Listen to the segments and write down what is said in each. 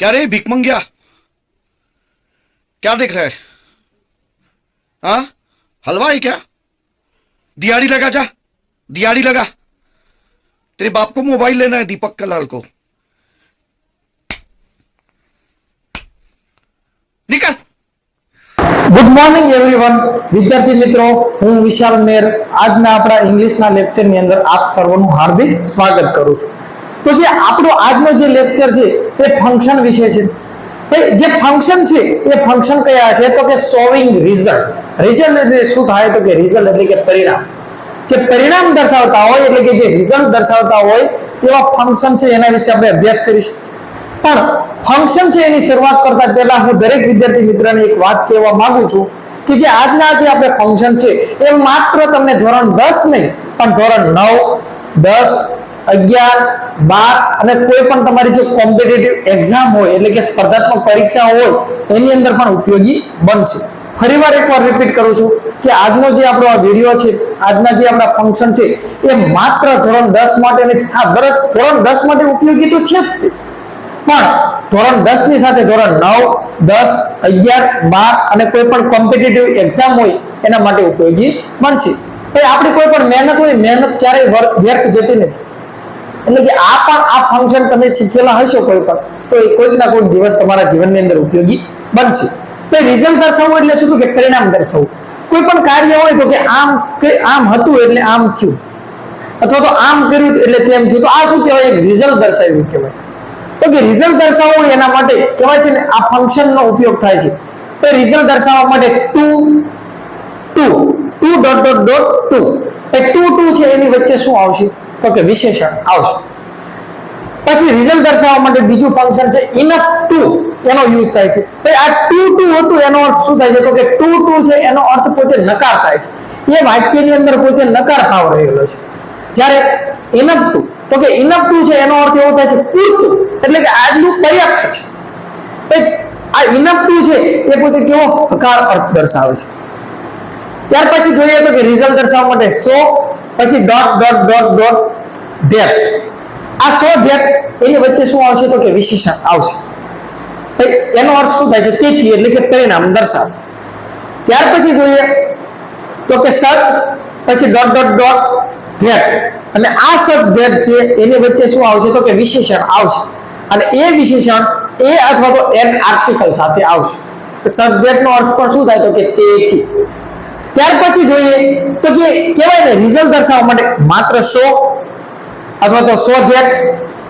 क्या रे भिख मंगिया, क्या देख रहा है? हाँ, हलवा है क्या? दिहाड़ी लगा, जा दिहाड़ी लगा। तेरे बाप को मोबाइल लेना है, दीपक कलाल को। निकल। ગુડ મોર્નિંગ એવરીવન વિદ્યાર્થી મિત્રો, હું વિશાલ મેર આજના આપણા ઇંગ્લિશના લેક્ચરની અંદર આપ સર્વનું હાર્દિક સ્વાગત કરું છું. તો જે આપણો આજનો જે લેક્ચર છે એ ફંક્શન વિશે છે. જે ફંક્શન છે એ ફંક્શન કયા છે તો કે શોવિંગ રિઝલ્ટ. રિઝલ્ટ એટલે શું થાય તો કે રિઝલ્ટ એટલે કે પરિણામ. જે પરિણામ દર્શાવતા હોય એટલે કે જે રિઝલ્ટ દર્શાવતા હોય એવા ફંક્શન છે એના વિશે આપણે અભ્યાસ કરીશું. પણ ફંક્શન છે એની શરૂઆત કરતા પહેલા હું દરેક વિદ્યાર્થી મિત્રને એક વાત કહેવા માંગુ છું કે જે આજના જે આપણે ફંક્શન છે એ માત્ર તમને ધોરણ 10 નહીં પણ ધોરણ 9, 10, 11, 12 અને કોઈ પણ તમારી જે કોમ્પિટિટિવ એક્ઝામ હોય એટલે કે સ્પર્ધાત્મક પરીક્ષા હોય એની અંદર પણ ઉપયોગી બનશે. ફરીવાર એકવાર રિપીટ કરું છું કે આજનો જે આપણો આ વિડિયો છે, આજના જે આપણા ફંક્શન છે એ માત્ર ધોરણ 10 માટે નથી. હા, ધોરણ 10 માટે ઉપયોગી તો છે જ, પણ ધોરણ 10 ની સાથે ધોરણ 9, 10, 11, 12 અને કોઈ પણ કોમ્પિટિટિવ એક્ઝામ હોય એના માટે ઉપયોગી બનશે. ભાઈ આપણી કોઈ પણ મહેનત હોય, મહેનત ક્યારેય વ્યર્થ જતી નથી. એટલે કે આ ફંક્શન તમે શીખેલા હશો કોઈ પણ તો એ કોઈક ના કોઈક દિવસ તમારા જીવનની અંદર ઉપયોગી બનશે. તો રિઝલ્ટ દર્શાવવું એટલે શું કે પરિણામ દર્શાવવું. કોઈ પણ કાર્ય હોય તો કે આમ હતું એટલે આમ થયું, અથવા તો આમ કર્યું એટલે તેમ થયું, તો આ શું કહેવાય? રિઝલ્ટ દર્શાવ્યું કહેવાય. તો કે રિઝલ્ટ દર્શાવવું એના માટે કહેવાય છે ને આ ફંક્શન નો ઉપયોગ થાય છે. તો રિઝલ્ટ દર્શાવવા માટે ટુ છે એની વચ્ચે શું આવશે તો કે વિશેષણ આવશે. પછી રિઝલ્ટ દર્શાવવા માટે બીજું ફંક્શન છે ઇનફ ટુ, એનો યુઝ થાય છે. ભાઈ આ ટુ હતું એનો અર્થ શું થાય છે તો કે ટુ છે એનો અર્થ પોતે નકાર થાય છે. એ વાક્યની અંદર પોતે નકાર ભાવ રહેલો છે. જ્યારે ઇનફ ટુ તો કે ઇનફ ટુ છે એનો અર્થ એવો થાય છે પૂરતું, એટલે કે આટલું પર્યાપ્ત છે. આ ઇનફ ટુ છે એ પોતે કેવો હકાર અર્થ દર્શાવે છે. ત્યાર પછી જોઈએ તો કે રિઝલ્ટ દર્શાવવા માટે સો, પછી ધેટ. આ સો ધેટ એની વચ્ચે શું આવશે તો કે વિશેષણ આવશે. એનો અર્થ શું થાય છે? તેથી, એટલે કે પરિણામ દર્શાવે. ત્યાર પછી જોઈએ તો કે સચ, પછી ધેટ. અને આ સચ ધેટ છે એની વચ્ચે શું આવશે તો કે વિશેષણ આવશે. અને એ વિશેષણ એ અથવા તો એન આર્ટિકલ સાથે આવશે. સચ ધેટ નો અર્થ પણ શું થાય તો કે તેથી. ત્યાર પછી જોઈએ તો કે કહેવાય ને રિઝલ્ટ દર્શાવવા માટે માત્ર સો અથવા તો સો ધેટ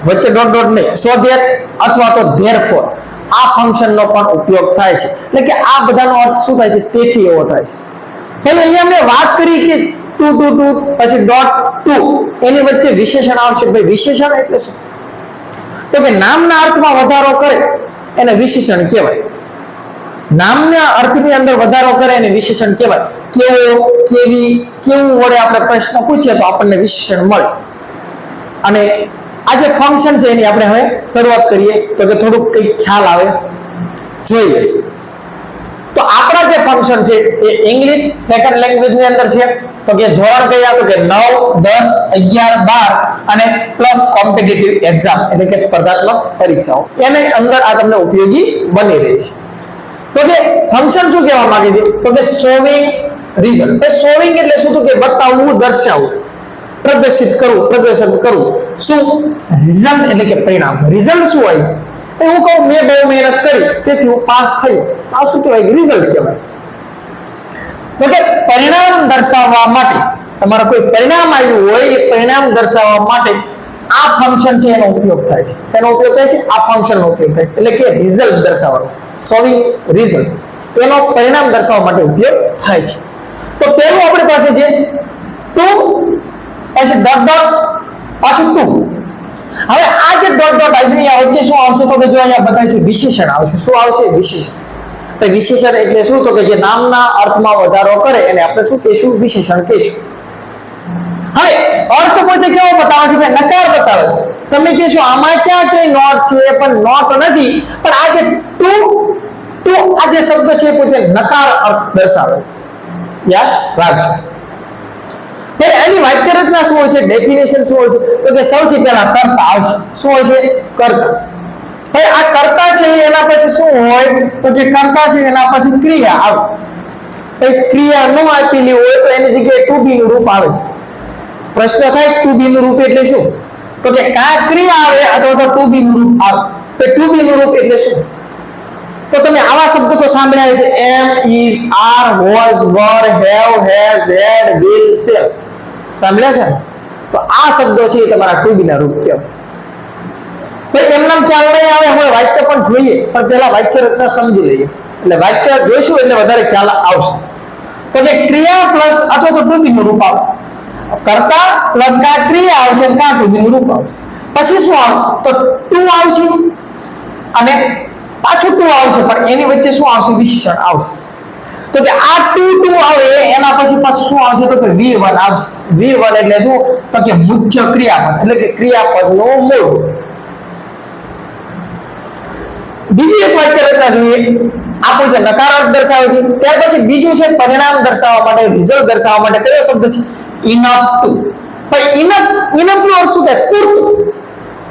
વચ્ચે નહીં, સો ધેટ અથવા તો ધેરફોર આ ફંક્શન નો પણ ઉપયોગ થાય છે. એટલે કે આ બધાનો અર્થ શું થાય છે? તેથી એવો થાય છે. હવે અહીંયા મેં વાત કરી કે ટુ પછી ટુ એની વચ્ચે વિશેષણ આવશે. ભાઈ વિશેષણ એટલે શું તો કે નામના અર્થમાં વધારો કરે એને વિશેષણ કહેવાય. નામના અર્થની અંદર વધારો કરે એને વિશેષણ કહેવાય. કેવો, કેવી, કેવું વડે આપણે પ્રશ્ન પૂછીએ તો આપણને વિશેષણ મળે. અને આ જે ફંક્શન છે એની આપણે હવે શરૂઆત કરીએ તો કે થોડુંક કંઈક ખ્યાલ આવે જોઈએ. તો આપણા જે ફંક્શન છે એ ઇંગ્લિશ સેકન્ડ લેંગ્વેજ ની અંદર છે. તો કે ધોરણ કયા તો કે 9, 10, 11, 12 અને પ્લસ કોમ્પિટિટિવ એક્ઝામ એટલે કે સ્પર્ધાત્મક પરીક્ષાઓ એની અંદર આ તમને ઉપયોગી બની રહી છે. તો કે ફંક્શન શું કહેવા માંગે છે તો કે શોવિંગ રિઝલ્ટ. શોવિંગ એટલે શું તો કે બતાવવું, દર્શાવવું, પ્રદર્શિત કરવું, પ્રદર્શન કરવું. શું? રિઝલ્ટ એટલે કે પરિણામ. રિઝલ્ટ શું હોય? હું કહું મેં બહુ મહેનત કરી તેથી હું પાસ થયો, આ શું કહેવાય? રિઝલ્ટ કહેવાય. તો કે પરિણામ દર્શાવવા માટે, તમારા કોઈ પરિણામ આવ્યું હોય એ પરિણામ દર્શાવવા માટે આ ફંક્શન છે એનો ઉપયોગ થાય છે. શેનો ઉપયોગ થાય છે? આ ફંક્શન નો ઉપયોગ થાય છે. એટલે કે રિઝલ્ટ દર્શાવવાનો, શોવિંગ રિઝલ્ટ એનો પરિણામ દર્શાવવા માટે ઉપયોગ થાય છે. તો પહેલું આપણી પાસે છે ટુ, પછી પાછું ટુ. હવે આ જે અહીંયા વચ્ચે શું આવશે તો કે જો અહીંયા બતાવ્યું છે વિશેષણ આવશે. શું આવશે? વિશેષણ. વિશેષણ એટલે શું તો કે જે નામના અર્થમાં વધારો કરે એને આપણે શું કહીશું? વિશેષણ કહીશું. હવે અર્થ પોતે કેવો બતાવે છે? ભાઈ નકાર બતાવે છે. તમે કહેશો આમાં ક્યાં કઈ નોટ છે? પણ નોટ નથી, પણ આ જે ટુ આ જે શબ્દ છે પોતે નકાર અર્થ દર્શાવે છે. યાદ રાખજો. એની વાક્ય રચના શું હોય છે? ડેફિનેશન શું હોય છે તો કે સૌથી પહેલા કર્તા આવશે. શું હોય છે? કર્તા. ભાઈ આ કર્તા છે એના પછી શું હોય તો કે કર્તા છે એના પછી ક્રિયા આવે. ભાઈ ક્રિયા ન આપેલી હોય તો એની જગ્યાએ ટુ બી નું રૂપ આવે. પ્રશ્ન થાય ટુ બી નું રૂપ એટલે શું? તો કે કા ક્રિયા આવે અથવા તો ટુ બી નું રૂપ આવે. તો ટુ બી નું રૂપ એટલે શું? તો તમે આવા શબ્દ તો સાંભળ્યા છે am, is, are, was, were, have, has, had, will, shall. સાંભળ્યા છે? તો આ શબ્દો છે એ તમારા ટુ બી ના રૂપ કહેવાય. ભાઈ એમનામ ખ્યાલ નહીં આવે, હવે વાક્ય પણ જોઈએ, પણ પહેલા વાક્ય રચના સમજી લઈએ. એટલે વાક્ય જોઈશું એટલે વધારે ખ્યાલ આવશે. તો કે ક્રિયા પ્લસ અથવા તો ટુ બી નું રૂપ આવે. કર્તા પ્લસ કા ક્રિયા આવશે કા ટુ બી નું રૂપ આવશે. પછી શું આવે તો ટુ આવશે અને પાછું ટુ આવશે, પણ એની વચ્ચે શું આવશે? વિશેષણ આવશે. તો કે આ ટુ આવે એના પછી પાછું શું આવશે તો કે V1 આવશે. V1 એટલે શું તો કે મુખ્ય ક્રિયાપદ એટલે કે ક્રિયાપદનું મૂળ. બીજી એક વાક્ય રચના જોઈએ. આપણું જે નકાર અર્થ દર્શાવે છે, ત્યાર પછી બીજું છે પરિણામ દર્શાવવા માટે, રિઝલ્ટ દર્શાવવા માટે કયો શબ્દ છે? Enough to. પણ ઇનફ નો અર્થ શું થાય? પૂરતું.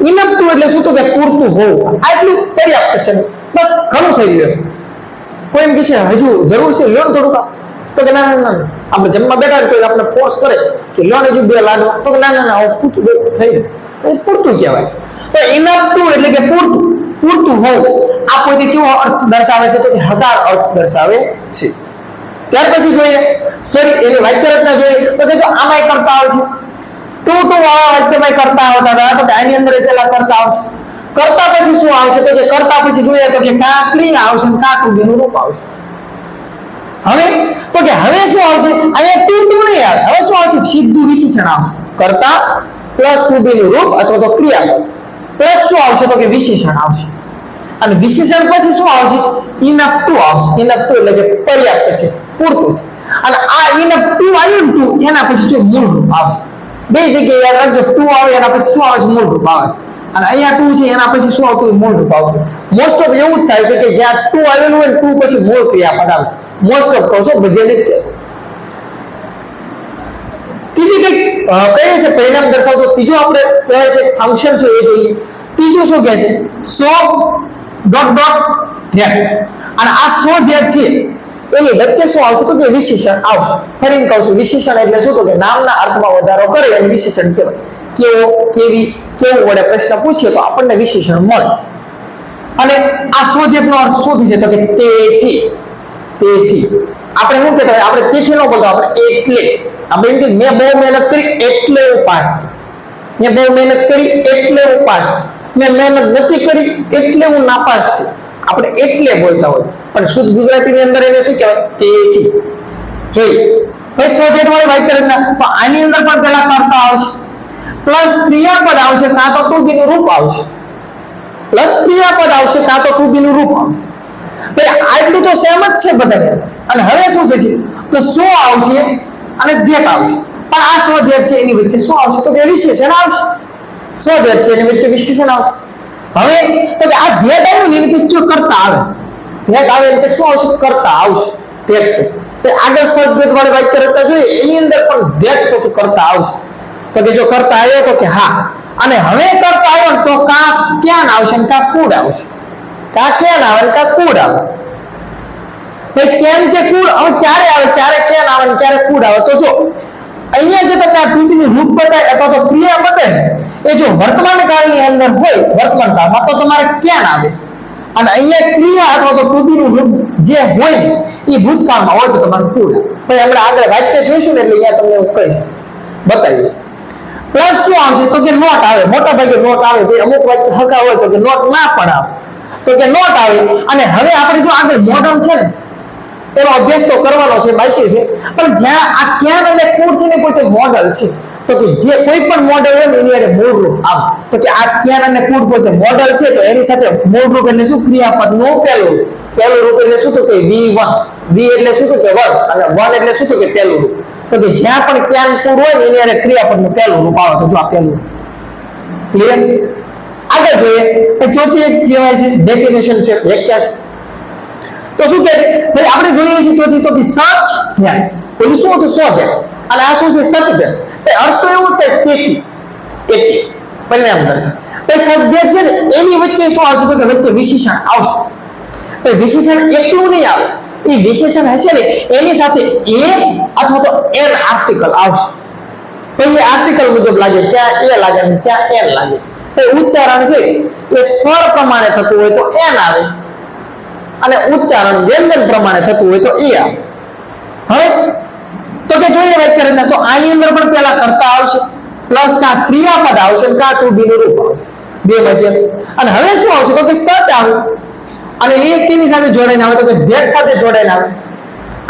ઇનફ ટુ એટલે શું તો કે પૂરતું હોવું, આટલું પર્યાપ્ત છે, બસ ઘણું થઈ ગયું. કોઈ એમ કહે છે હજુ જરૂર છે, લ્યો ને થોડુંક. તો કે ના ના ના, આપણે જમવા બેઠા કોઈ આપણે ફોર્સ કરે કે લ્યો ને હજુ 2 લાડવા, તો કે ના ના ના પૂરતું થઈ ગયું, એ પૂરતું કહેવાય. તો ઇનફ ટુ એટલે કે પૂરતું, પૂરતું હોવું. આ કોઈ કેવો અર્થ દર્શાવે છે તો કે હકાર અર્થ દર્શાવે છે. ત્યાર પછી જોઈએ સોરી એની વાક્ય રચના જોઈએ તો કે જો આમાંય કરતા આવશે ટુ વાળા વાક્યમાં કરતા આવતા હતા, તો કે આની અંદર પેલા કરતા આવશે. કરતા પછી શું આવશે તો કે કરતા પછી જોઈએ તો કે કા ક્રિયા આવશે કા ટુ બી નું રૂપ આવશે. હવે તો કે હવે શું આવશે? અહીંયા ટુ નહીં આવે, હવે શું આવશે? સીધું વિશેષણ આવશે. કરતા પ્લસ ટુ બી નું રૂપ અથવા તો ક્રિયાપદ પ્લસ શું આવશે તો કે વિશેષણ આવશે. અને વિશેષણ પછી શું આવશે? ઇનફ ટુ આવશે. ઇનફ ટુ એટલે કે પર્યાપ્ત છે, પૂરતું છે. અને આ ઇનફ ટુ આવ્યું ટુ એના પછી જો મૂળ રૂપ આવશે. બે જગ્યાએ યાદ રાખજો, ટુ આવે એના પછી શું આવે છે? મૂળ રૂપ આવે છે. અને અહીંયા ટુ છે એના પછી શું આવતું? મૂળ રૂપ આવતું. મોસ્ટ ઓફ એવું જ થાય છે કે જ્યાં ટુ આવેલું હોય ટુ પછી મૂળ ક્રિયાપદ આવે. મોસ્ટ ઓફ કહો છો બધી રીતે. ત્રીજી કઈ કહીએ છે પરિણામ દર્શાવતો ત્રીજો આપણે કહે છે ફંક્શન છે એ જોઈએ. ત્રીજું શું કહે છે? સો ડોટ ડોટ ધ્યાન. અને આ સો ધ્યાન છે એની વચ્ચે શું આવશે તો કે વિશેષણ આવશે. ફરીને કહું છું, વિશેષણ એટલે શું તો કે નામના અર્થમાં વધારો કરે એને વિશેષણ કહેવાય. કેવો, કેવી, કેવું વડે પ્રશ્ન પૂછીએ તો આપણને વિશેષણ મળે. અને આ સો ધ્યાનનો અર્થ શું થશે તો કે તેથી. તેથી આપણે શું કહેતા હોય? આપણે તેથી ન બોલતા, આપણે એટલે. આપણે એમ કે મેં બહુ મહેનત કરી એટલે હું પાસ થયો. મેં બહુ મહેનત કરી એટલે હું પાસ થયો. મેં મહેનત નથી કરી એટલે હું નાપાસ થયો. આપણે એટલે બોલતા હોય, પણ શુદ્ધ ગુજરાતીની અંદર એને શું કહેવાય? તેથી. જોઈએ ભાઈ સ્વધ્યાય વાળી વાક્ય રચના, તો આની અંદર પણ પેલા કરતા આવશે પ્લસ ક્રિયાપદ આવશે કાં તો ટુ બી નું રૂપ આવશે. પ્લસ ક્રિયાપદ આવશે કાં તો ટુ બી નું રૂપ આવશે. ભાઈ આટલું તો સેમ જ છે બધાને. અને હવે શું થશે તો સો આવશે અને ધ્યેય આવશે. પણ આ સો ધ્યેય છે એની વચ્ચે શું આવશે તો કે વિશેષણ આવશે. સો ધ્યેય છે એની વચ્ચે વિશેષણ આવશે. હવે તો કે આ ધ્યેય આવ્યું એની પછી જો કરતા આવે છે, ધ્યેય આવે એટલે શું આવશે? કરતા આવશે. ધ્યેય પછી આગળ સદધ્યેય વાળી વાક્ય રચના જોઈએ એની અંદર પણ ધ્યેય પછી કરતા આવશે. તો કે જો કરતા આવ્યો તો કે હા, અને હવે કરતા આવ્યો તો કા ક્યાં આવશે ને કા કુડ આવશે. કા ક્યાં આવે કા કુડ આવે. ભાઈ કેમ કે કુડ હવે ક્યારે આવે? ક્યારે ક્યાં આવે ને ક્યારે કુડ આવે. તો જો અહીંયા જે તમને આ ટુ નું રૂપ બતાય અથવા તો ક્રિયા બતાય એ જો વર્તમાન કાળની અંદર હોય, વર્તમાન કાળમાં તો તમારે ક્યાં આવે. અને અહીંયા ક્રિયા અથવા તો ટુ નું રૂપ જે હોય ને એ ભૂતકાળમાં હોય તો તમારે કુડ આવે. ભાઈ હમણાં આગળ વાક્ય જોઈશું ને એટલે અહીંયા તમને હું કહીશ, બતાવીશ. પ્લસ શું આવશે તો કે નોટ આવે. મોટા ભાગે નોટ આવે. ભાઈ અમુક વાક્ય હકા હોય તો કે નોટ ના પણ આવે, તો કે નોટ આવે. અને હવે આપણે જો આગળ મોડર્ન છે ને એનો અભ્યાસ તો કરવાનો છે, બાકી છે. પણ જ્યાં આ ક્યાં અને કુડ છે ને કોઈ મોડલ છે, તો કે જે કોઈ પણ મોડલ હોય ને એની અંદર મૂળરૂપ આવે. તો કે આ ક્યાં અને કુડ પોતે મોડલ છે તો એની સાથે મૂળરૂપ એટલે શું? ક્રિયાપદનું પહેલું રૂપ. પહેલું રૂપ એટલે શું તો કે V1. V એટલે શું તો કે વન, અને વન એટલે શું તો કે પહેલું રૂપ. તો કે જ્યાં પણ ક્યાં કુડ હોય ને એની અંદર ક્રિયાપદનું પહેલું રૂપ આવે. તો જો આ પહેલું. ક્લિયર? આગળ જોઈએ તો ચોથી એક કહેવાય છે ડેફિનેશન છે, વ્યાખ્યા છે. તો શું કહે છે ભાઈ આપણે જોઈએ છીએ ચોથી તો કે સચ ધ્યાન. પેલું શું હતું? સો ધ્યાન. અને આ શું છે? સચ ધ્યાન. અર્થ તો એવો થાય તેથી. એટલે પરિણામ દર્શાવે. પછી સદ્ધેટ છે ને એની વચ્ચે શું આવશે તો કે વચ્ચે વિશેષણ આવશે. પછી વિશેષણ એકલું નહીં આવે, એ વિશેષણ હશે ને એની સાથે એ અથવા તો એન આર્ટિકલ આવશે. પછી એ આર્ટિકલ મુજબ લાગે, ત્યાં એ લાગે ને ત્યાં એન લાગે. ઉચ્ચારણ છે એ સ્વર પ્રમાણે થતું હોય તો એન આવે, અને ઉચ્ચારણ વ્યંજન પ્રમાણે થતું હોય તો એ આવે. હવે તો કે જોઈએ વાક્ય રચના, તો આની અંદર પણ પેલા કર્તા આવશે, પ્લસ કા ક્રિયાપદ આવશે, કા ટુ બી નું રૂપ આવશે, બે મધ્યમ. અને હવે શું આવશે તો કે સચ આવે, અને એ તેની સાથે જોડાઈને આવે તો કે ધેટ સાથે જોડાઈને આવે.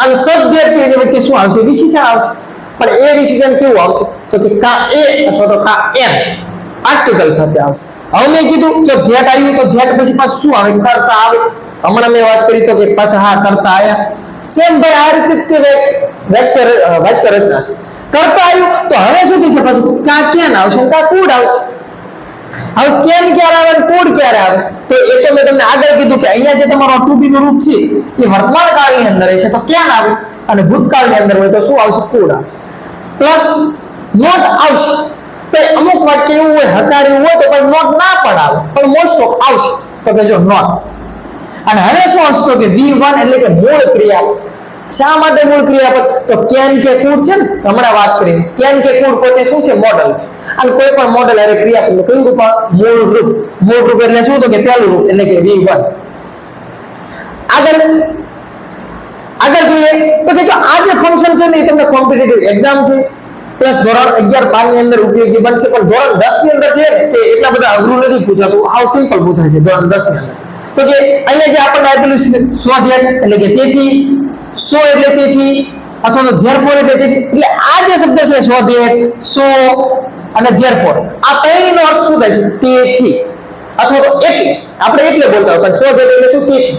અને સદ્ધેટ છે એની વચ્ચે શું આવશે? વિશેષણ આવશે. પણ એ વિશેષણ કેવું આવશે તો કે કા એ અથવા તો કા એન આર્ટિકલ સાથે આવશે. હવે મેં કીધું જો ધેટ આવ્યું તો ધેટ પછી પાછું શું આવે? કર્તા આવે. હમણાં મેં વાત કરી તો કે પાછા હા કર્તા આયા. સેમ ભાઈ આ રીતે વાક્ય રચના છે. કર્તા આવ્યું તો હવે શું થશે? પાછું કા કેન આવશે, કા કુડ આવશે. હવે કેન ક્યારે આવે અને કુડ ક્યારે આવે? તો એ તો મેં તમને આગળ કીધું કે અહીંયા જે તમારો ટુ બી નું રૂપ છે એ વર્તમાન કાળની અંદર હશે તો કેન આવે, અને ભૂતકાળની અંદર હોય તો શું આવશે? કુડ આવશે. પ્લસ નોટ આવશે. તો અમુક વાક્ય એવું હોય હકાર એવું હોય તો પછી નોટ ના પણ આવે, પણ મોસ્ટ ઓફ આવશે તો કે જો નોટ. અને હવે શું આવશે તો કે V1 એટલે કે મૂળ ક્રિયાપદ. શા માટે મૂળ ક્રિયાપદ? તો કેન કે કુડ છે ને, હમણાં વાત કરી, કેન કે કુડ પોતે શું છે? મોડલ છે. અને કોઈ પણ મોડલ અરે ક્રિયાપદ નું કયું રૂપ? મૂળ રૂપ. મૂળ રૂપ એટલે શું તો કે પહેલું રૂપ એટલે કે V1. આગળ જોઈએ તો કે જો આ જે ફંક્શન છે ને એ તમને કોમ્પિટિટિવ એક્ઝામ છે પ્લસ ધોરણ 11-12 ની અંદર ઉપયોગી બનશે, પણ ધોરણ 10 ની અંદર છે ને તે એટલા બધા અઘરું નથી પૂછાતું, આવ સિમ્પલ પૂછાય છે ધોરણ 10 ની અંદર. તો કે અહીંયા જે આપણને આપેલું છે સ્વધેટ એટલે કે તેથી, સો એટલે તેથી, અથવા તો ધેરફોર એટલે તેથી. એટલે આ જે શબ્દ છે સ્વધેટ, સો અને ધેરફોર, આ ત્રણેયનો અર્થ શું થાય છે? તેથી અથવા તો એટલે. આપણે એટલે બોલતા હોય પણ સ્વધેટ એટલે શું? તેથી.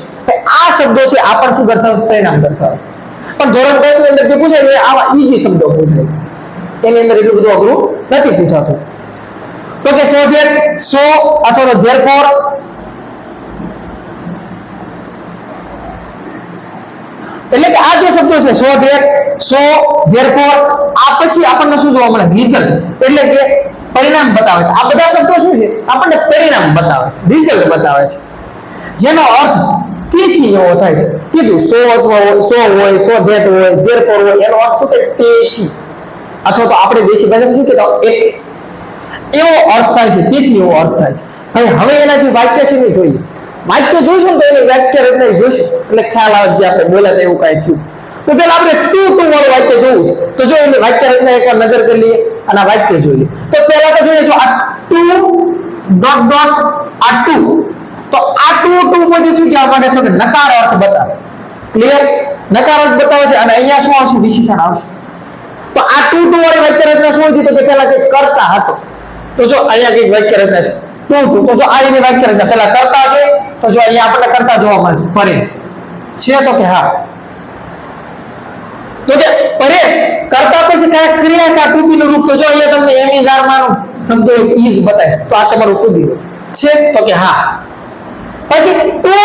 આ શબ્દો છે આ પણ શું દર્શાવશે? પરિણામ દર્શાવશે. પણ ધોરણ 10 ની અંદર જે પૂછાય છે આવા ઈઝી શબ્દો પૂછાય છે, એની અંદર એટલું બધું અઘરું નથી પૂછાતું. તો કે સ્વધેટ, સો અથવા તો ધેરફોર. એટલે કે આ જે શબ્દો છે સ્વધેટ, સો, ધેરફોર, આ પછી આપણને શું જોવા મળે? રિઝલ્ટ. એટલે કે પરિણામ બતાવે છે. આ બધા શબ્દો શું છે? આપણને પરિણામ બતાવે છે, રિઝલ્ટ બતાવે છે, જેનો અર્થ તેથી એવો થાય છે. કીધું સો અથવા સો હોય, સ્વધેટ હોય, ધેરફોર હોય, એનો અર્થ શું થાય? તેથી. અથવા તો આપણે દેશી ભાષામાં શું કહેતા એટલે એવો અર્થ થાય છે, તેથી એવો અર્થ થાય છે. હવે એના જે વાક્ય છે એ જોઈએ. વાક્ય જોઈશું તો એની વાક્ય રચના જોઈશું એટલે ખ્યાલ આવે જે આપણે બોલ્યા એવું કાંઈ થયું. તો પેલા આપણે ટુ વાળું વાક્ય જોવું છે. તો જો એની વાક્ય રચના એકવાર નજર કરી લઈએ અને આ વાક્ય જોઈ લઈએ. તો પહેલા તો જોઈએ જો આ ટુ ડોટ ડોટ આ ટુ, તો આ ટુ પછી શું કહેવા માંગે છે કે નકાર અર્થ બતાવે. ક્લિયર? નકાર અર્થ બતાવે છે. અને અહીંયા શું આવશે? વિશેષણ આવશે. તો આ ટુ વાળી વાક્ય રચના શું હતી? તો કે પેલા કંઈક કરતા હતો. તો જો અહીંયા કંઈક વાક્ય રચના છે ટુ. તો જો આ એની વાક્ય રચના પેલા કરતા છે, તો જો અહીંયા આપણને કરતા જોવા મળે છે પરેશ છે તો કે હા. તો કે પરેશ કરતા પછી કયા ક્રિયા કા ટુ બી નું રૂપ? તો જો અહીંયા તમને એમિઝાર માનું શબ્દ ઇઝ બતાવે તો આ તમારું ટુ બી છે તો કે હા. પછી ટુ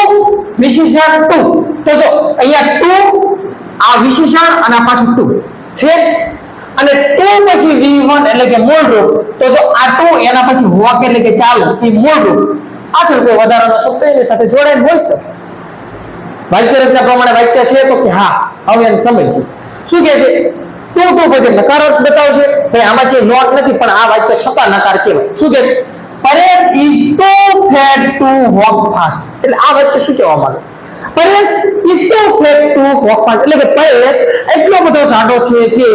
વિશેષણ ટુ, તો જો અહીંયા ટુ આ વિશેષણ અને આ પાછું ટુ છે. અને ટુ પછી V1 એટલે કે મૂળ રૂપ. તો જો આ ટુ એના પછી વોક એટલે કે ચાલુ, એ મૂળ રૂપ. પાછળ કોઈ વધારાનો શબ્દ એની સાથે જોડાઈને હોઈ શકે. વાક્ય રચના પ્રમાણે વાક્ય છે તો કે હા. હવે એને સમજ છે શું કહે છે? ટુ પછી નકાર અર્થ બતાવશે. ભાઈ આમાં જે નોટ નથી પણ આ વાક્ય છતાં નકાર કહેવાય. શું કહે છે? Paresh is too fat to walk fast. એટલે આ વાક્ય શું કહેવા માંગે? Paresh is too fat to walk fast. એટલે કે પરેશ એટલો બધો જાડો છે કે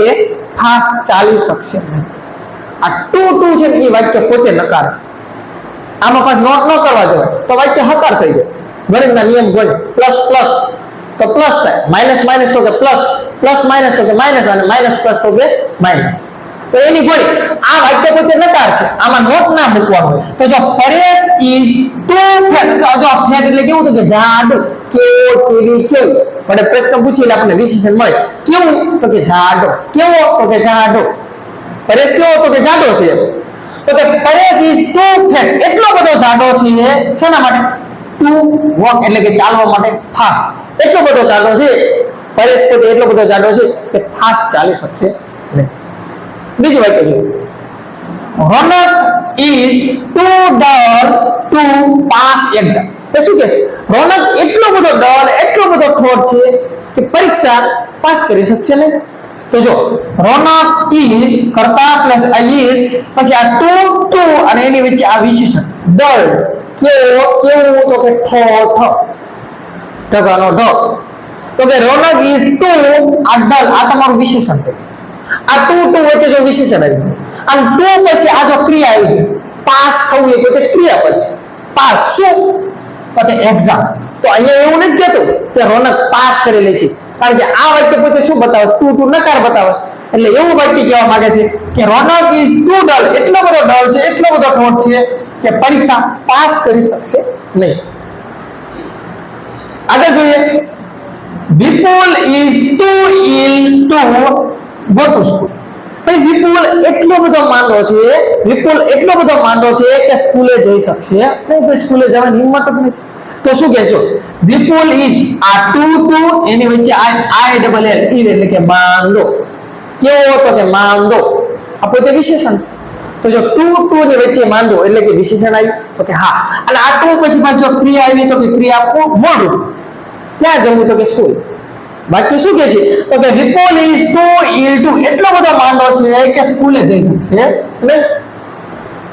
ફાસ્ટ ચાલી શકશે નહીં. આ ટુ છે એ વાક્ય પોતે નકાર છે. આમાં પાછ નોટ ન કરવા જવાય તો વાક્ય હકાર થઈ જાય. ગણિતના નિયમ ગણિત પ્લસ પ્લસ તો પ્લસ થાય, માઇનસ માઇનસ તો કે પ્લસ, પ્લસ માઇનસ તો કે માઇનસ, અને માઇનસ પ્લસ તો કે માઇનસ. તો એની ગણિત આ વાક્ય પોતે નકાર છે, આમાં નોટ ના મૂકવાનો હોય. તો જો પરેશ ઇઝ ટુ ફેટ, જો ફેટ એટલે કેવું? તો કે જાડું. કેવો, કેવી, કેવું. મને પ્રશ્ન પૂછીને આપણને વિશેષણ મળે. કેવું? તો કે જાડો. કેવો? તો કે જાડો. પરેશ કેવો? તો કે જાડો છે. તો કે પરેશ ઇઝ ટુ ફેટ, એટલો બધો જાડો છે. શેના માટે? ટુ વોક એટલે કે ચાલવા માટે, ફાસ્ટ. એટલો બધો જાડો છે પરેશ પોતે, એટલો બધો જાડો છે કે ફાસ્ટ ચાલી શકશે નહીં. બીજું વાક્ય જોઈએ. Ronak is too dull to pass exam. તો શું કહે છે? રોનક એટલો બધો ડલ, એટલો બધો ઠોઠ છે કે પરીક્ષા પાસ કરી શકશે નહીં. તો જો રોનક ઇઝ કરતા પ્લસ ઇઝ, પછી આ ટુ અને એની વચ્ચે આ વિશેષણ ડલ. કેવું? તો કે ઠોઠ, ઢગાનો ઢ. તો કે રોનક ઇઝ ટુ, આ ડલ, આ તમારું વિશેષણ છે. આ ટુ વચ્ચે જો વિશેષણ આવ્યું અને ટુ પછી આ જો ક્રિયા આવી ગઈ, પાસ થવું એ પોતે ક્રિયાપદ છે. પાસ શું? તો કે એક્ઝામ. તો અહીંયા એવું નથી કહેતું કે રોનક પાસ કરેલી છે, કારણ કે આ વાક્ય પોતે શું બતાવે છે? ટુ નકાર બતાવે છે. એટલે એવું વાક્ય કહેવા માંગે છે કે રોનક ઇઝ ટુ ડલ, એટલો બધો ડલ છે, એટલો બધો ઠોઠ છે કે પરીક્ષા પાસ કરી શકશે નહીં. આગળ જોઈએ, Vipul is too ill to go to school. ભાઈ વિપુલ એટલો બધો માંદો છે, વિપુલ એટલો બધો માંદો છે કે સ્કૂલે જઈ શકશે નહીં. ભાઈ સ્કૂલે જવાની હિંમત જ નથી. તો શું કહેજો? વિપુલ ઇઝ આ ટુ એની વચ્ચે આઈ ડબલ એલ ઈ એટલે કે માંદો. કેવો? તો કે માંદો. આ પોતે વિશેષણ. તો જો ટુ ની વચ્ચે માંદો એટલે કે વિશેષણ આવ્યું. તો કે હા. અને આ ટુ પછી પાછો ક્રિયા આવી, તો કે ક્રિયા મોડું. ક્યાં જવું? તો કે સ્કૂલ. વાક્ય શું કહે છે? તો કે વિપુલ ઇઝ ટુ ઇલ ટુ, એટલો બધો માંદો છે કે સ્કૂલે જઈ શકશે નહીં.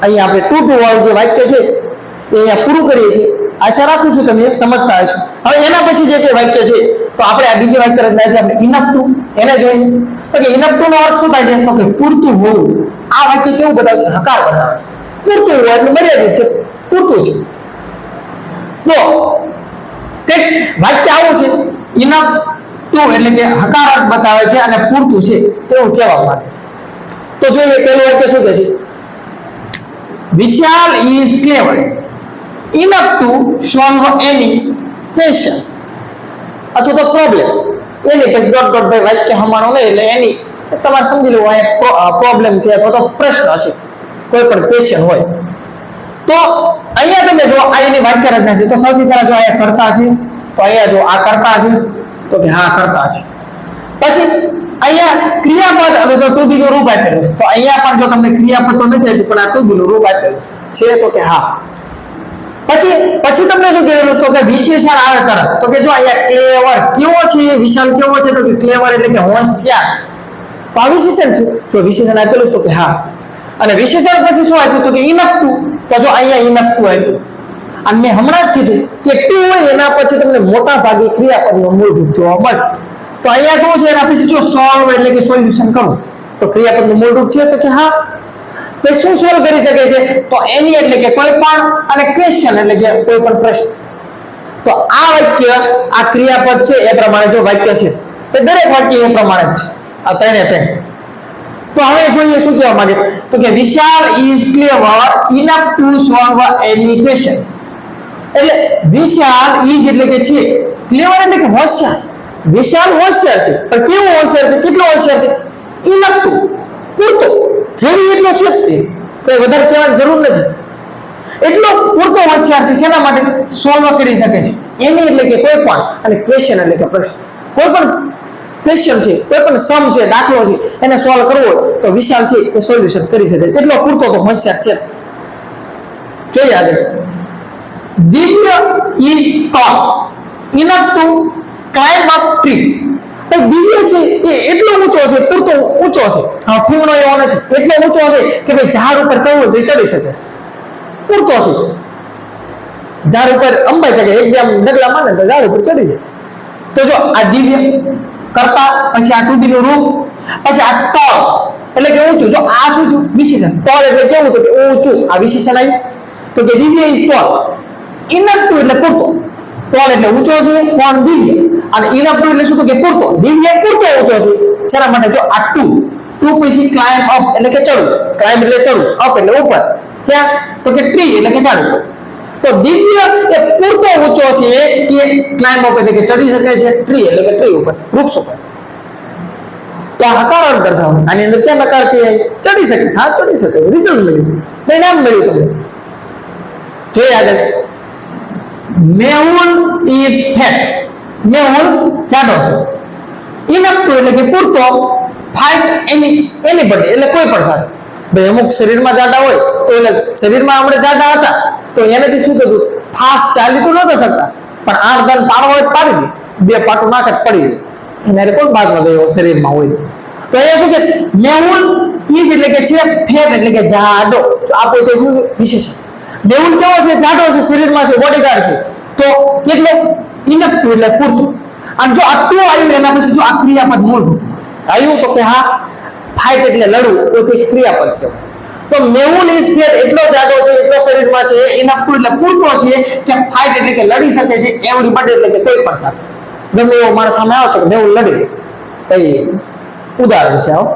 અહીંયા આપણે ટુ વાળું જે વાક્ય છે એ અહીંયા પૂરું કરીએ છીએ. આશા રાખું છું તમે સમજતા હશો. હવે એના પછી જે કઈ વાક્ય છે, તો આપણે આ બીજી વાક્ય રચના આપણે ઇનફ ટુ એને જોઈએ. તો કે ઇનફ ટુ નો અર્થ શું થાય છે? તો કે પૂરતું હોવું. આ વાક્ય કેવું બતાવશે? હકાર બતાવે. પૂરતું હોવું એટલે મર્યાદિત છે, પૂરતું છે. તો કંઈક વાક્ય આવું છે, ઇનફ ટુ એટલે કે હકારાત્મક બતાવે છે અને પૂરતું છે એવું કહેવા માંગે છે. તો જોઈએ પહેલું વાક્ય શું કહે છે? Vishal is clever enough to solve any question અથવા તો પ્રોબ્લેમ. એની પછી ડોટ ભાઈ વાક્ય હમાણો નહીં એટલે એની તમારે સમજી લેવું અહીંયા પ્રોબ્લેમ છે અથવા તો પ્રશ્ન છે, કોઈ પણ ક્વેશ્ચન હોય. તો અહીંયા તમે જો આ એની વાક્ય રચના છે, તો સૌથી પહેલા જો અહીંયા કરતા છે, તો અહીંયા જો આ કરતા છે, તો કે હા કરતા છે. પછી અહીંયા ક્રિયાપદ હવે જો ટુ બી નું રૂપ આપેલું છે, તો અહીંયા પણ જો તમને ક્રિયાપદ તો નથી આપ્યું પણ આ ટુ બી નું રૂપ આપેલું છે, તો કે હા. પછી તમને શું કહેલું? તો કે વિશેષણ આવે તરત. તો કે જો અહીંયા ક્લેવર કેવો છે, વિશાલ કેવો છે? તો કે ક્લેવર એટલે કે હોશિયાર. તો આ વિશેષણ છે. જો વિશેષણ આપેલું છે તો કે હા. અને વિશેષણ પછી શું આપ્યું? તો કે ઇનફ ટુ. તો જો અહીંયા ઇનફ ટુ આપ્યું. અને મેં હમણાં જ કીધું કે ટુ હોય એના પછી તમને મોટા ભાગે ક્રિયાપદનું મૂળરૂપ જોવા મળશે. તો અહીંયા ટુ છે, એના પછી જો સોલ્વ એટલે કે સોલ્યુશન કરવું, તો ક્રિયાપદનું મૂળરૂપ છે, તો કે હા. તો શું સોલ્વ કરી શકે છે? તો એની એટલે કે કોઈ પણ, અને ક્વેશ્ચન એટલે કે કોઈ પણ પ્રશ્ન. તો આ વાક્ય, આ ક્રિયાપદ છે એ પ્રમાણે જો વાક્ય છે, તો દરેક વાક્ય એ પ્રમાણે જ છે, આ ત્રણે ત્રણ. તો હવે જોઈએ શું કહેવા માંગે છે? તો કે Vishal is clever enough to solve any question. એટલે વિશાલ ઇઝ એટલે કે છે, ક્લેવર એટલે કે હોશિયાર. વિશાલ હોશિયાર છે, પણ કેવો હોશિયાર છે? કેટલો હોશિયાર છે? ઇનફ ટુ, પૂરતો, જોઈએ એટલો છે જ તે, કોઈ વધારે કહેવાની જરૂર નથી. એટલો પૂરતો હોશિયાર છે. શેના માટે? સોલ્વ કરી શકે છે એની એટલે કે કોઈ પણ, અને ક્વેશ્ચન એટલે કે પ્રશ્ન. કોઈ પણ ક્વેશ્ચન છે, કોઈ પણ સમ છે, દાખલો છે, એને સોલ્વ કરવો હોય તો વિશાલ છે એ સોલ્યુશન કરી શકે. એટલો પૂરતો તો હોશિયાર છે. જોઈએ આગળ. દિવ્ય is tall enough to climb up tree. દિવ્ય છે એ એટલો ઊંચો છે, પૂરતો ઊંચો છે, હા ફીવણો એવો નથી, એટલો ઊંચો છે કે ભાઈ ઝાડ ઉપર ચડવું તો ચડી શકે, પૂરતો છે. ઝાડ ઉપર અંબાઈ શકે, એક બે ડગલા માને તો ઝાડ ઉપર ચડી જાય. તો જો આ દિવ્ય કરતા, પછી આ ટુ બી નું રૂપ, પછી આ ટોલ એટલે કે ઊંચું. જો આ શું છે? વિશેષણ. ટોલ એટલે કેવું? તો કે ઊંચું. આ વિશેષણ આવ્યું. તો કે દિવ્ય ઇઝ ટોલ ઇનફ ટુ એટલે પૂરતો. ટોલ એટલે ઊંચો છે, કોણ? દિવ્ય. અને ઇનફ ટુ એટલે શું? તો કે પૂરતો. દિવ્ય પૂરતો ઊંચો છે. શેના માટે? જો આ ટુ પછી ક્લાઇમ્બ અપ એટલે કે ચડવું. ક્લાઇમ્બ એટલે ચડવું, અપ એટલે ઉપર. ક્યાં? તો કે ટ્રી એટલે કે ઝાડ ઉપર. તો દિવ્ય એ પૂરતો ઊંચો છે કે ક્લાઇમ્બ અપ એટલે કે ચડી શકે છે, ટ્રી એટલે કે ટ્રી ઉપર, વૃક્ષ ઉપર. તો આ હકાર અર્થ દર્શાવે. આની અંદર ક્યાં નકાર કે ચડી શકે છે? હા ચડી શકે છે. રિઝલ્ટ મળ્યું, પરિણામ મળ્યું તમને. જોઈએ આગળ. Mehul is fat. મેહુલ જાડો છે. ઇનફ ટુ એટલે કે પૂરતો, ફાઇટ એની બડી એટલે કોઈ પણ સાથે. ભાઈ અમુક શરીરમાં જાડા હોય તો એટલે શરીરમાં આપણે જાડા હતા તો એનાથી શું થતું, ફાસ્ટ ચાલી તો નતો શકતા, પણ 8-10 પાડો હોય તો પાડી દે, 2 પાટું નાખે તો પડી જાય, એને કોણ બાજવા જાય શરીરમાં હોય તો અહીંયા શું કે છે, મેહુલ ઈજ એટલે કે છે ફેટ એટલે કે જાડો, આપણે તે વિશેષણ. મેહુલ કેવો છે, જાડો છે, શરીરમાં છે, બોડીગાર્ડ છે, તો કેટલો ઇનફ એટલે પૂરતું. અને જો આટલું આવ્યું એના પછી જો આ ક્રિયાપદ મૂળભૂત આવ્યું તો કે હા ફાઇટ એટલે લડવું, તો તે ક્રિયાપદ કહેવાય. તો મેહુલ ઇઝ ફેટ એટલો જાડો છે, એટલો શરીરમાં છે, ઇનફ ટુ એટલે પૂરતો છે કે ફાઇટ એટલે કે લડી શકે છે, એવરીબડી એટલે કે કોઈ પણ સાથે, ગમે એવો માણસ સામે આવે તો મેહુલ લડે. ભાઈ ઉદાહરણ છે આવો.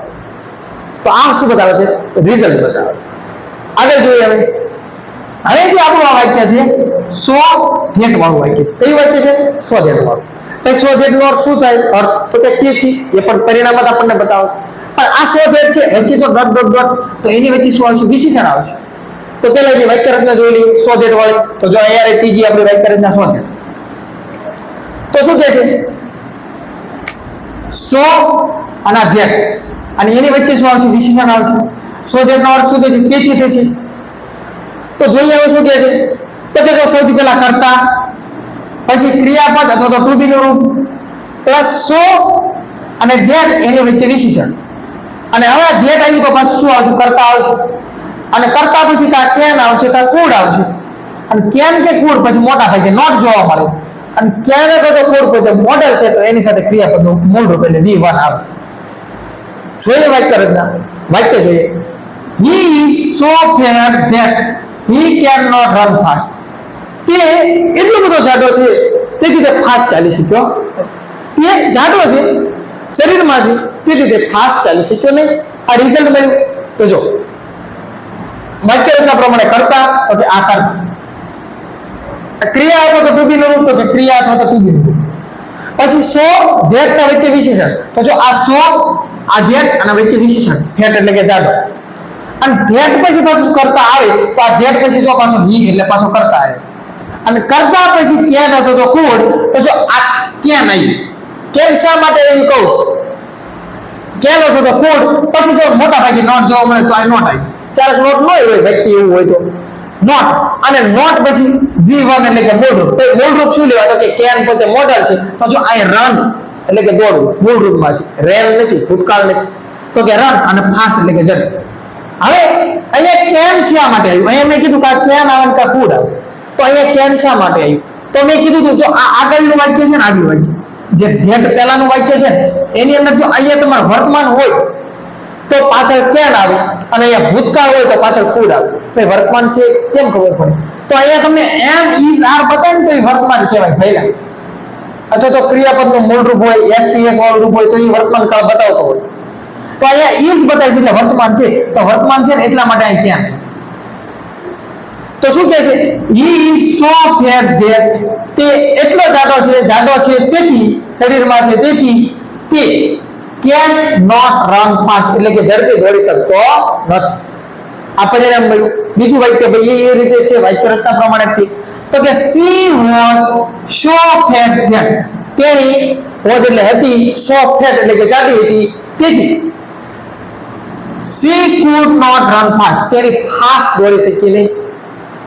તો આ શું બતાવે છે, રિઝલ્ટ બતાવે છે. આગળ જોઈએ હવે જે આપણું આ વાક્ય છે 100 ધેટ વાળું વાક્ય છે. કયું વાક્ય છે, 100 ધેટ વાળું. 100 ધેટ નો અર્થ શું થાય, અર્થ તો કે તેથી એ પણ પરિણામ જ આપણને બતાવે છે. પણ આ 100 ધેટ છે વચ્ચે જો ડોટ ડોટ ડોટ તો એની વચ્ચે શું આવશે, વિશેષણ આવશે. તો પેલા એની વાક્ય રચના જોઈ લઈએ 100 ધેટ વાળી. તો જો અહીંયા ત્રીજી આપણી વાક્ય રચના 100 ધેટ. તો શું કહે છે, 100 અને ધેટ અને એની વચ્ચે શું આવશે, વિશેષણ આવશે. 100 ધેટ નો અર્થ શું થશે, તેથી થશે. તો જોઈએ હવે શું કહે છે, તો કે જો સૌથી પહેલા કર્તા, પછી ક્રિયાપદ અથવા તો ટુ બી નું રૂપ, પ્લસ 100 અને ધેટ એની વચ્ચે વિશેષણ. અને હવે ધેટ આવી તો પાછું શું આવશે, કર્તા આવશે. અને કર્તા પછી કા કેન આવશે, કા કુડ આવશે. અને કેન કે કુડ પછી મોટા ભાગે નોટ જોવા મળે. અને કેન અથવા તો કુડ કોઈ મોડેલ છે તો એની સાથે ક્રિયાપદનું મૂળ રૂપ એટલે V1 આવે. જોઈએ વાક્ય રચના, વાક્ય જોઈએ. He is so fat that he cannot run fast. તે એટલો બધો જાડો છે તેથી તે ફાસ્ટ ચાલી શક્યો. તે જાડો છે, શરીરમાં છે, તેથી તે ફાસ્ટ ચાલી શક્યો નહીં. આ રિઝલ્ટ મળ્યું. તો જો વાક્ય રચના પ્રમાણે કરતા તો કે આ કરતા, ક્રિયા અથવા તો ટુ બી નું રૂપ તો કે ક્રિયા અથવા તો ટુ બી નું રૂપ. પછી 100 ધેટ ના વચ્ચે વિશેષણ. તો જો આ 100 આ ધેટ અને વચ્ચે વિશેષણ ફેટ એટલે કે જાડો. અને ધેટ પછી પાછું કરતા આવે તો આ ધેટ પછી જો પાછો વી એટલે પાછો કરતા આવે. અને કરતા પછી કેન હતો તો કુડ, તો જો આ કેન આવ્યું. કેન શા માટે એવું કહું છું, કેન હતો તો કુડ પછી જો મોટા ભાગે નોટ જોવા મળે તો આ નોટ આવી. ક્યારેક નોટ ન હોય વ્યક્તિ એવું હોય તો નોટ, અને નોટ પછી V1 એટલે કે મૂળરૂપ. તો મૂળરૂપ શું લેવા, તો કે કેન પોતે મોડલ છે, તો જો આ રન એટલે કે દોડવું મૂળરૂપમાં છે, રેન નથી, ભૂતકાળ નથી. તો કે રન અને ફાસ્ટ એટલે કે ઝડપ. હવે અહીંયા કેન શા માટે આવ્યું, અહીંયા મેં કીધું કે આ કેન આવે કે કુડ આવે. તો અહીંયા કેન શા માટે આવ્યું, તો મેં કીધું હતું જો આ આગળનું વાક્ય છે ને, આગલું વાક્ય જે ધેટ પહેલાનું વાક્ય છે એની અંદર જો અહીંયા તમારું વર્તમાન હોય તો પાછળ કેન આવે, અને અહીંયા ભૂતકાળ હોય તો પાછળ કુડ આવે. ભાઈ વર્તમાન છે કેમ ખબર પડે, તો અહીંયા તમને એમ ઇઝ આર બતાવે તો એ વર્તમાન કહેવાય પહેલા. અથવા તો ક્રિયાપદનું મૂળ રૂપ હોય, એસપીએસ વાળું રૂપ હોય તો એ વર્તમાન કાળ બતાવતો હોય. તો અહીંયા ઇઝ બતાવે છે એટલે વર્તમાન છે, તો વર્તમાન છે ને એટલા માટે અહીં ક્યાં. તો શું કહે છે, he is so fat that તે એટલો જાડો છે તેથી શરીરમાં છે તેથી તે can not run fast એટલે કે ઝડપી દોડી શકતો નથી. આ પરિણામ મળ્યું. બીજું વાક્ય ભાઈ એ રીતે છે વાક્ય રચના પ્રમાણે, તો કે she was so fat that તેણી was એટલે હતી, so fat એટલે કે જાડી હતી, તેથી she could not run fast તેણી ફાસ્ટ દોડી શકી નહીં.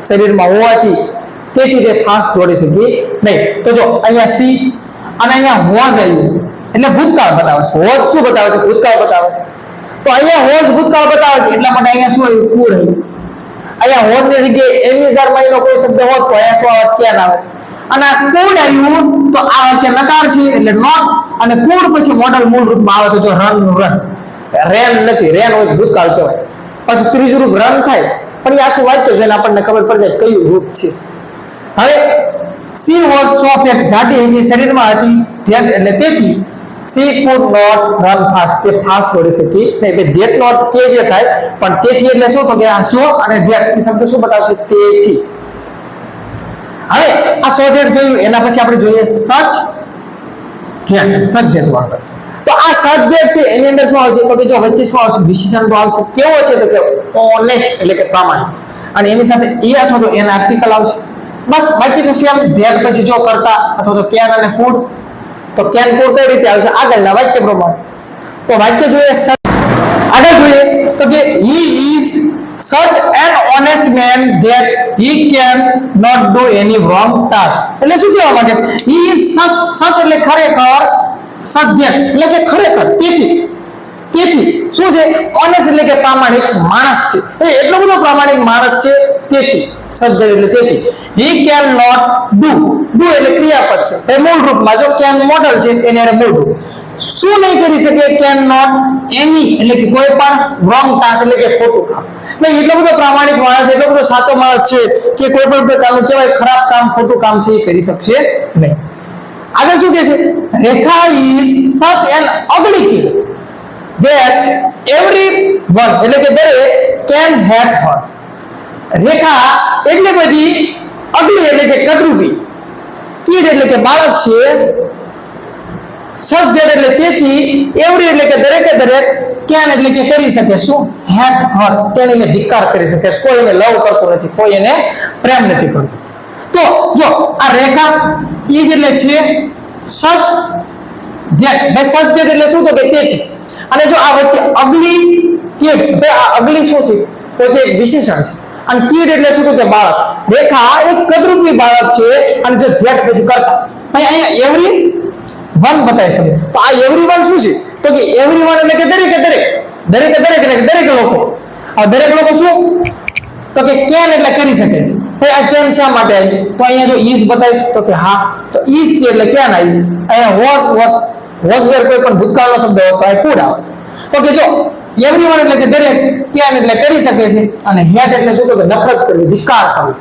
શરીરમાં હોવાથી તેથી તે ફાસ્ટ દોડી શકી નહીં. તો જો અહીંયા સી અને અહીંયા વોઝ આવ્યું એટલે ભૂતકાળ બતાવે છે. વોઝ શું બતાવે છે, ભૂતકાળ બતાવે છે. તો અહીંયા વોઝ ભૂતકાળ બતાવે છે એટલા માટે અહીંયા શું આવ્યું, કુડ આવ્યું. અહીંયા વોઝ ની જગ્યાએ એમિઝાર માં એનો કોઈ શબ્દ હોત તો અહીંયા શું આવે, ક્યાં આવે. અને આ કુડ આવ્યું તો આ વાક્ય નકાર છે એટલે નોટ, અને કુડ પછી મોડલ મૂળ રૂપમાં આવે તો જો રન નું રન, રેન નથી, રેન હોય ભૂતકાળ કહેવાય. પછી ત્રીજું રૂપ રન થાય, પણ એ આખું વાક્ય જોઈને આપણને ખબર પડી જાય કયું રૂપ છે. હવે સી વોઝ સો ફેટ જાડી એની શરીરમાં હતી એટલે તેથી she could not run fast તે ફાસ્ટ દોડી શકી નહીં. ધેટ નો અર્થ તે જે થાય, પણ તેથી એટલે શું, તો કે આ સો અને ધેટ એ શબ્દ શું બતાવશે, તેથી. હવે આ સો ધેટ જોયું એના પછી આપણે જોઈએ સચ ધેટ, સચ ધેટ વાળો. તો આ સચ ધેટ છે એની અંદર શું આવશે, તો કે જો વચ્ચે શું આવશે, વિશેષણ તો આવશે. કેવો છે, તો કે ઓનેસ્ટ એટલે કે પ્રામાણિક, અને એની સાથે એ અથવા તો એના આર્ટિકલ આવશે. બસ બાકી તો સેમ ધેટ પછી જો કરતા અથવા તો કેન અને કુડ, તો કેન કુડ કઈ રીતે આવશે, આગળના વાક્ય પ્રમાણે. તો વાક્ય જોઈએ આગળ જોઈએ તો કે he is such an honest man that he can not do any wrong task. એટલે શું કહેવા માંગે છે? he is such એટલે ખરેખર, સત્ય એટલે કે ખરેખર, તેથી શું છે? ઓનેસ્ટ એટલે કે પ્રામાણિક માણસ છે. એ એટલો બધો પ્રામાણિક માણસ છે, તેથી સત્ય એટલે તેથી. he can not do એટલે ક્રિયાપદ છે. એ મૂળ રૂપમાં જો can મોડલ છે એને મૂળ રૂપ. શું નહીં કરી શકે? કેન નોટ એની એટલે કે કોઈ પણ રોંગ ટાસ્ક એટલે કે ખોટું કામ. નહીં, એટલો બધો પ્રામાણિક માણસ, એટલો બધો સાચો માણસ છે કે કોઈ પણ પ્રકારનું કહેવાય ખરાબ કામ, ખોટું કામ છે એ કરી શકશે નહીં. આગળ શું કહે છે? Rekha is such an ugly kid that everyone એટલે કે દરેક can hate her. રેખા એટલે બધી અગલી એટલે કે કદરૂપી, કિડ એટલે કે બાળક છે, સબ્જેક્ટ એટલે તેથી, એવરી એટલે કે દરેકે દરેક, કેન એટલે કે કરી શકે શું? હેટ હર તેણીને ધિક્કાર કરી શકે. કોઈ એને લવ કરતું નથી, કોઈ એને પ્રેમ નથી કરતું. તો જો આ રેખા ઈજ એટલે છે સચ ધેટ, બે સબ્જેક્ટ એટલે શું? તો કે તેથી. અને જો આ વચ્ચે અગલી કિડ, બે આ અગલી શું છે? તો તે એક વિશેષણ છે. અને કિડ એટલે શું? તો કે બાળક. રેખા એક કદરૂપી બાળક છે અને જો ધેટ પછી કરતા, અહીંયા એવરી વન બતાવીશ તમને. તો આ એવરીવન શું છે? તો કે એવરીવન એટલે કે દરેકે દરેક એટલે કે દરેક લોકો. આ દરેક લોકો શું? તો કે કેન એટલે કરી શકે છે. ભાઈ આ કેન શા માટે આવી? તો અહીંયા જો ઇઝ બતાવીશ તો કે હા, તો ઇઝ છે એટલે કેન આવી. અહીંયા વોઝ વેર કોઈ પણ ભૂતકાળનો શબ્દ હોય તો આ કુડ આવે. તો કે જો એવરીવન એટલે કે દરેક, કેન એટલે કરી શકે છે, અને હેટ એટલે શું? તો કે નફરત કરવી, ધિક્કાર કરવો.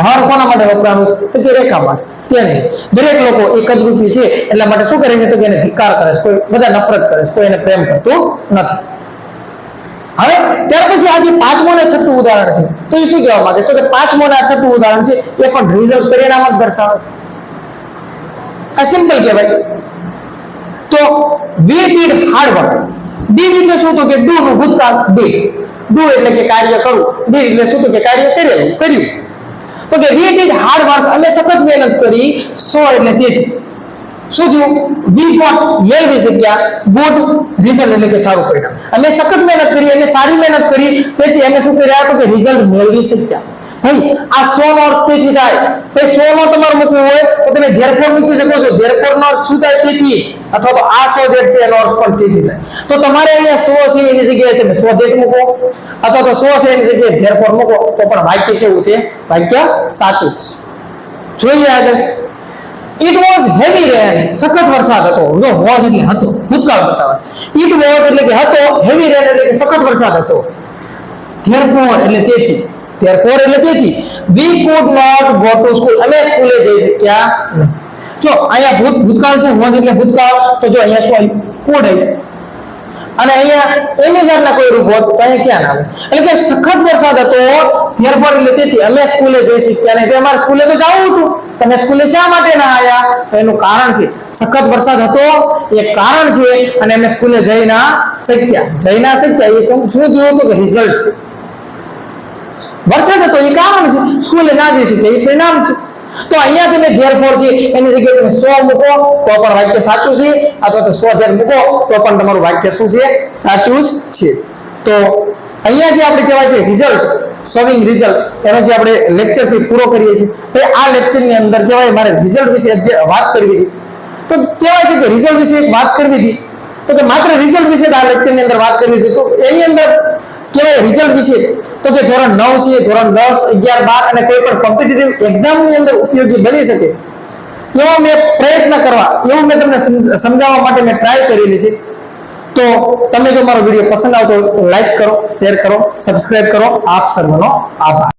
હર કોના માટે વપરાનું? તો કે રેખા માટે. તેને દરેક લોકો એકદરૂપી છે એટલા માટે શું કરે છે? તો કે એને ધિક્કાર કરે છે, કોઈ બધા નફરત કરે છે, કોઈ એને પ્રેમ કરતું નથી. હવે ત્યાર પછી આ જે પાંચમું અને છઠ્ઠું ઉદાહરણ છે, તો એ શું કહેવા માંગે છે? તો કે પાંચમું અને છઠ્ઠું ઉદાહરણ છે એ પણ રિઝલ્ટ પરિણામ જ દર્શાવે છે. આ સિમ્પલ કહેવાય. તો we did hard work. did એટલે શું? તો કે do નું ભૂતકાળ did. do એટલે કે કાર્ય કરવું, did એટલે શું? તો કે કાર્ય કર્યું. તો કે we did hard work, અમે સખત મહેનત કરી, so એટલે તેથી. શું થયું? we got મેળવી શક્યા good result એટલે કે સારું પરિણામ. અમે સખત મહેનત કરી, અમે સારી મહેનત કરી, તેથી અમે શું કર્યા? તો કે રિઝલ્ટ મેળવી શક્યા. ભાઈ આ સો નો અર્થ તેથી થાય. ભાઈ સો નો તમારે મૂકવું હોય તો તમે ધેરફોર મૂકી શકો છો. ધેરફોર નો અર્થ શું થાય? તેથી. અથવા તો આ સો ધેટ છે એનો અર્થ પણ તેથી થાય. તો તમારે અહીંયા સો છે એની જગ્યાએ તમે સો ધેટ મૂકો, અથવા તો સો છે એની જગ્યાએ ધેરફોર મૂકો, તો પણ વાક્ય કેવું છે? વાક્ય સાચું છે. જોઈએ આગળ. ઇટ વોઝ હેવી રેન, સખત વરસાદ હતો. જો વોઝ એટલે હતો, ભૂતકાળ બતાવે છે. ઇટ વોઝ એટલે કે હતો, હેવી રેન એટલે કે સખત વરસાદ હતો. ધેરફોર એટલે તેથી, therefore એટલે તેથી. we could not go to school, અમે સ્કૂલે જઈ શક્યા નહીં. જો અહીંયા ભૂતકાળ છે, વોઝ એટલે ભૂતકાળ, તો જો અહીંયા શું આવ્યું? could આવ્યું. અને અહીંયા એમેઝાનના કોઈ રૂપ હોત તો અહીંયા ક્યાં આવે? એટલે કે સખત વરસાદ હતો, therefore એટલે તેથી, અમે સ્કૂલે જઈ શક્યા નહીં. અમારે સ્કૂલે તો જવું હતું, તમે સ્કૂલે શા માટે ના આવ્યા? તો એનું કારણ છે સખત વરસાદ હતો, એ કારણ છે, અને અમે સ્કૂલે જઈ ના શક્યા. એ શું થયું? તો કે રિઝલ્ટ છે. વરસાદ હતો એ કારણ છે, સ્કૂલે ના જઈ શકે એ પરિણામ છે. તો અહીંયા તમે therefore છે એની જગ્યાએ તમે સો મૂકો તો પણ વાક્ય સાચું છે, અથવા તો સો ધેર મૂકો તો પણ તમારું વાક્ય શું છે? સાચું જ છે. તો અહીંયા જે આપણે કહેવાય છે રિઝલ્ટ, શોવિંગ રિઝલ્ટ, એનો જે આપણે લેક્ચર છે પૂરો કરીએ છીએ. ભાઈ આ લેક્ચરની અંદર કહેવાય મારે રિઝલ્ટ વિશે વાત કરવી હતી, તો કહેવાય છે કે રિઝલ્ટ વિશે વાત કરવી હતી, તો કે માત્ર રિઝલ્ટ વિશે આ લેક્ચરની અંદર વાત કરવી હતી. તો એની અંદર કહેવાય રિઝલ્ટ વિશે તો કે ધોરણ 9 છે, ધોરણ 10, 11, 12 અને કોઈ પણ કોમ્પિટિટિવ એક્ઝામની અંદર ઉપયોગી બની શકે એવો મેં પ્રયત્ન કરવા, એવું મેં તમને સમજાવવા માટે મેં ટ્રાય કરેલી છે. તો તમને જો મારો વિડીયો પસંદ આવતો હોય તો લાઈક કરો, શેર કરો, સબસ્ક્રાઇબ કરો. આપ સર્વનો આભાર.